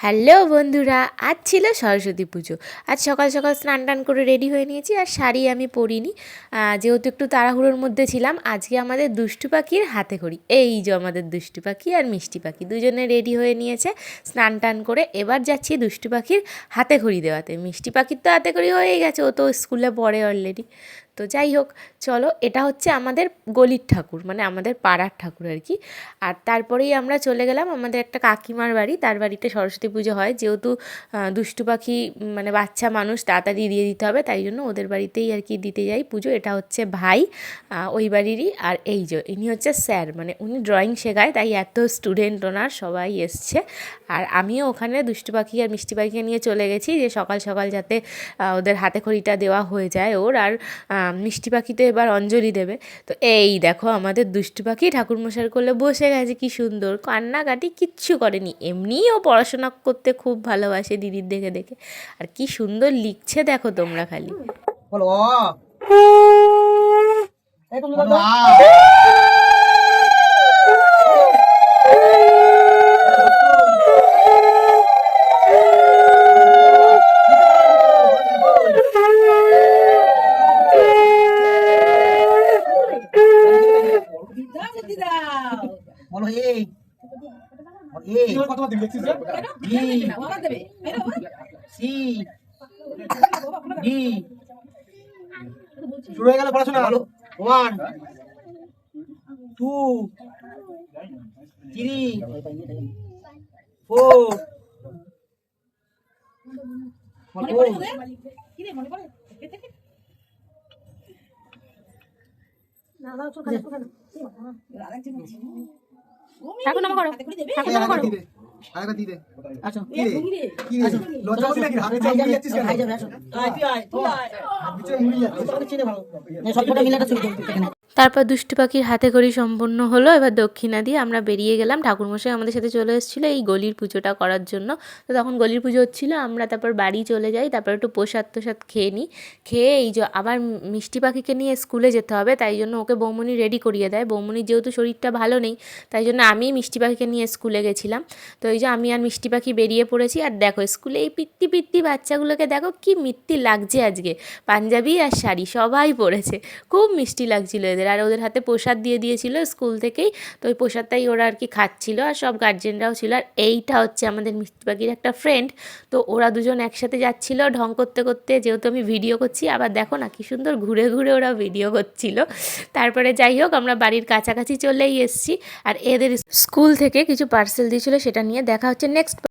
Hello বন্ধুরা, আজ ছিল সরস্বতী পুজো। আজ সকাল সকাল স্নান টান করে রেডি হয়ে নিয়েছি, আর শাড়ি আমি পরিনি, যেহেতু একটু তাড়াহুড়োর মধ্যে ছিলাম। আজকে আমাদের দুষ্টু পাখির হাতে খড়ি, এই যে আমাদের দুষ্টু পাখি আর মিষ্টি পাখি দুজনে রেডি হয়ে নিয়েছে স্নান টান করে। এবার যাচ্ছি দুষ্টু পাখির হাতে খড়ি দেওয়াতে। মিষ্টি পাখির তো হাতে খড়ি হয়ে গেছে, ও তো স্কুলে পড়ে অলরেডি। তো যাই হোক, চলো, এটা হচ্ছে আমাদের গলির ঠাকুর, মানে আমাদের পাড়ার ঠাকুর আর কি। আর তারপরেই আমরা চলে গেলাম আমাদের একটা কাকিমার বাড়ি, তার বাড়িতে সরস্বতী পুজো হয়। যেহেতু দুষ্টু পাখি মানে বাচ্চা মানুষ, তাড়াতাড়ি দিয়ে দিতে হবে, তাই জন্য ওদের বাড়িতেই আর কি দিতে যাই পুজো। এটা হচ্ছে ভাই ওই বাড়িরই। আর এই যে ইনি হচ্ছে স্যার, মানে উনি ড্রয়িং শেখায়, তাই এত স্টুডেন্ট ওনার সবাই এসছে। আর আমিও ওখানে দুষ্টু পাখি আর মিষ্টি পাখিকে নিয়ে চলে গেছি, যে সকাল সকাল যাতে ওদের হাতে খড়িটা দেওয়া হয়ে যায় ওর। আর মিষ্টি পাখি তো এবার অঞ্জলি দেবে। তো এই দেখো আমাদের দুষ্টু পাখি ঠাকুরমশাইয়ের কোলে বসে গেছে, কি সুন্দর, কান্নাকাটি কিচ্ছু করেনি। এমনিই ও পড়াশোনা করতে খুব ভালোবাসে দিদির দেখে দেখে। আর কি সুন্দর লিখছে দেখো তোমরা খালি। বলো এই এই কত দিন দেখছিস বি সি ডি শুরু হয়ে গেল পড়াশোনা। 1 2 3 4 মনে পড়ে কি রে মনে পড়ে না না চল খালি চল ঠাকুর নাম করো, ঠাকুর নাম করো, আরেকবার দি দে। আচ্ছা কি রে কি রে লজ্জা করছিস নাকি? হাতে চাই যাচ্ছিস কেন? ভাই যাবে আসো, আয় তুই আয় তুই আয়, নিচে মুড়ি যাচ্ছে তোকে চিনে ভালো এই সবকটা মিলাটা ছবি তুলতে এখানে। তারপর দুষ্টু পাখির হাতে খড়ি সম্পূর্ণ হলো। এবার দক্ষিণা দিয়ে আমরা বেরিয়ে গেলাম। ঠাকুরমশাই আমাদের সাথে চলে এসেছিলো এই গলির পুজোটা করার জন্য। তো তখন গলির পুজো হচ্ছিলো, আমরা তারপর বাড়ি চলে যাই। তারপর একটু প্রসাদ টোসাদ খেয়ে নিই। খেয়ে এই যে আবার মিষ্টি পাখিকে নিয়ে স্কুলে যেতে হবে, তাই জন্য ওকে বৌমনি রেডি করিয়ে দেয়। বৌমনির যেহেতু শরীরটা ভালো নেই, তাই জন্য আমি মিষ্টি পাখিকে নিয়ে স্কুলে গেছিলাম। তো এই যে আমি আর মিষ্টি পাখি বেরিয়ে পড়েছি। আর দেখো স্কুলে এই পিত্তি পিত্তি বাচ্চাগুলোকে দেখো কি মিষ্টি লাগছে আজকে, পাঞ্জাবি আর শাড়ি সবাই পরেছে, খুব মিষ্টি লাগছিল এদের। আর ওদের হাতে প্রসাদ দিয়ে দিয়েছিল স্কুল থেকেই, তো ওই প্রসাদটাই ওরা আর কি খাচ্ছিল, আর সব গার্জেনরাও ছিল। আর এইটা হচ্ছে আমাদের মিষ্টি পাখির একটা ফ্রেন্ড। তো ওরা দুজন একসাথে যাচ্ছিল ঢং করতে করতে, যেহেতু আমি ভিডিও করছি। আবার দেখো না কি সুন্দর ঘুরে ঘুরে ওরা ভিডিও করছিল। তারপরে যাই হোক, আমরা বাড়ির কাছাকাছি চলেই এসেছি। আর এদের স্কুল থেকে কিছু পার্সেল দিয়েছিল, সেটা নিয়ে দেখা হচ্ছে নেক্সট।